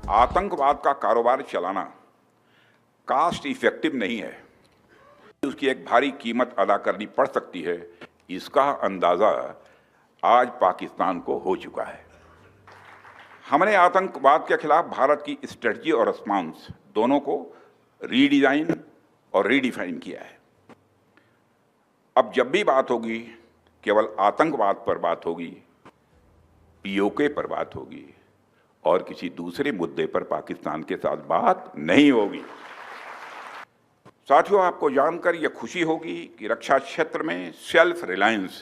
आतंकवाद का कारोबार चलाना कास्ट इफेक्टिव नहीं है, उसकी एक भारी कीमत अदा करनी पड़ सकती है। इसका अंदाजा आज पाकिस्तान को हो चुका है। हमने आतंकवाद के खिलाफ भारत की स्ट्रेटजी और रिस्पांस दोनों को रीडिजाइन और रीडिफाइन किया है। अब जब भी बात होगी केवल आतंकवाद पर बात होगी, पीओके पर बात होगी और किसी दूसरे मुद्दे पर पाकिस्तान के साथ बात नहीं होगी। साथियों, आपको जानकर यह खुशी होगी कि रक्षा क्षेत्र में सेल्फ रिलायंस,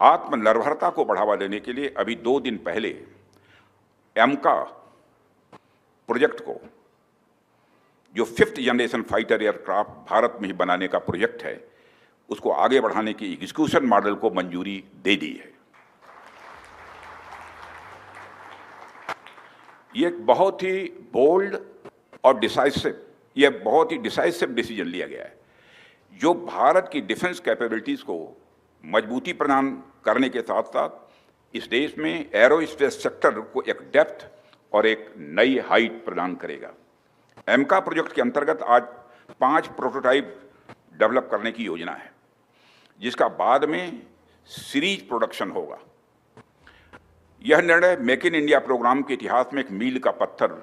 आत्मनिर्भरता को बढ़ावा देने के लिए अभी 2 दिन पहले एमका प्रोजेक्ट को, जो 5th generation fighter aircraft Bharat में ही बनाने का प्रोजेक्ट है, उसको आगे बढ़ाने की एग्जीक्यूशन मॉडल को मंजूरी दे दी है। ये एक बहुत ही बोल्ड और बहुत ही डिसाइसिव डिसीजन लिया गया है, जो भारत की डिफेंस कैपेबिलिटीज को मजबूती प्रदान करने के साथ साथ इस देश में एरोस्पेस सेक्टर को एक डेप्थ और एक नई हाइट प्रदान करेगा। एमका प्रोजेक्ट के अंतर्गत आज 5 प्रोटोटाइप डेवलप करने की योजना है, जिसका बाद में सीरीज प्रोडक्शन होगा। यह निर्णय मेक इन इंडिया प्रोग्राम के इतिहास में एक मील का पत्थर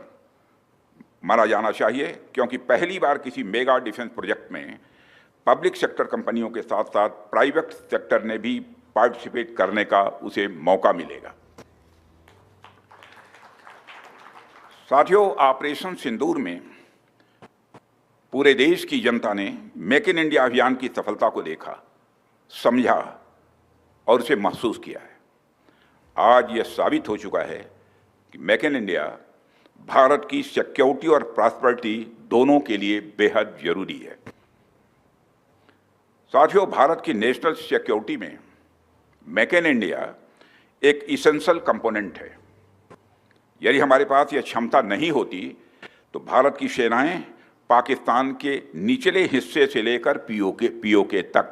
माना जाना चाहिए, क्योंकि पहली बार किसी मेगा डिफेंस प्रोजेक्ट में पब्लिक सेक्टर कंपनियों के साथ साथ प्राइवेट सेक्टर ने भी पार्टिसिपेट करने का उसे मौका मिलेगा। साथियों, ऑपरेशन सिंदूर में पूरे देश की जनता ने मेक इन इंडिया अभियान की सफलता को देखा, समझा और उसे महसूस किया है। आज यह साबित हो चुका है कि मेक इन इंडिया भारत की सिक्योरिटी और प्रॉस्पेरिटी दोनों के लिए बेहद जरूरी है। साथियों, भारत की नेशनल सिक्योरिटी में मेक इन इंडिया एक इसेंशियल कंपोनेंट है। यदि हमारे पास यह क्षमता नहीं होती तो भारत की सेनाएं पाकिस्तान के निचले हिस्से से लेकर पीओके तक,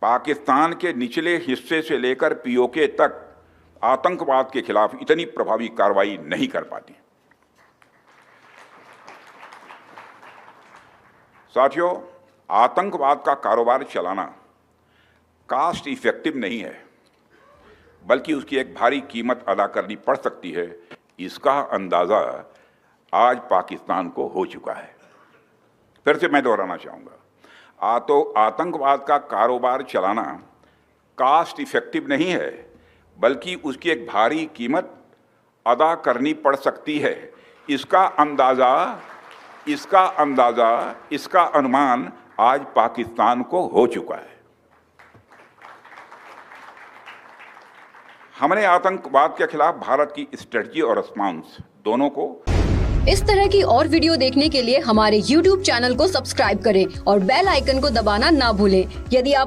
पाकिस्तान के निचले हिस्से से लेकर पीओके तक आतंकवाद के खिलाफ इतनी प्रभावी कार्रवाई नहीं कर पाती। साथियों, आतंकवाद का कारोबार चलाना कास्ट इफेक्टिव नहीं है, बल्कि उसकी एक भारी कीमत अदा करनी पड़ सकती है। इसका अंदाजा आज पाकिस्तान को हो चुका है। फिर से मैं दोहराना चाहूंगा, आतंकवाद का कारोबार चलाना कास्ट इफेक्टिव नहीं है, बल्कि उसकी एक भारी कीमत अदा करनी पड़ सकती है। इसका अंदाजा, इसका अनुमान आज पाकिस्तान को हो चुका है। हमने आतंकवाद के खिलाफ भारत की स्ट्रेटजी और रिस्पांस दोनों को। इस तरह की और वीडियो देखने के लिए हमारे YouTube चैनल को सब्सक्राइब करें और बेल आइकन को दबाना ना भूलें। यदि आप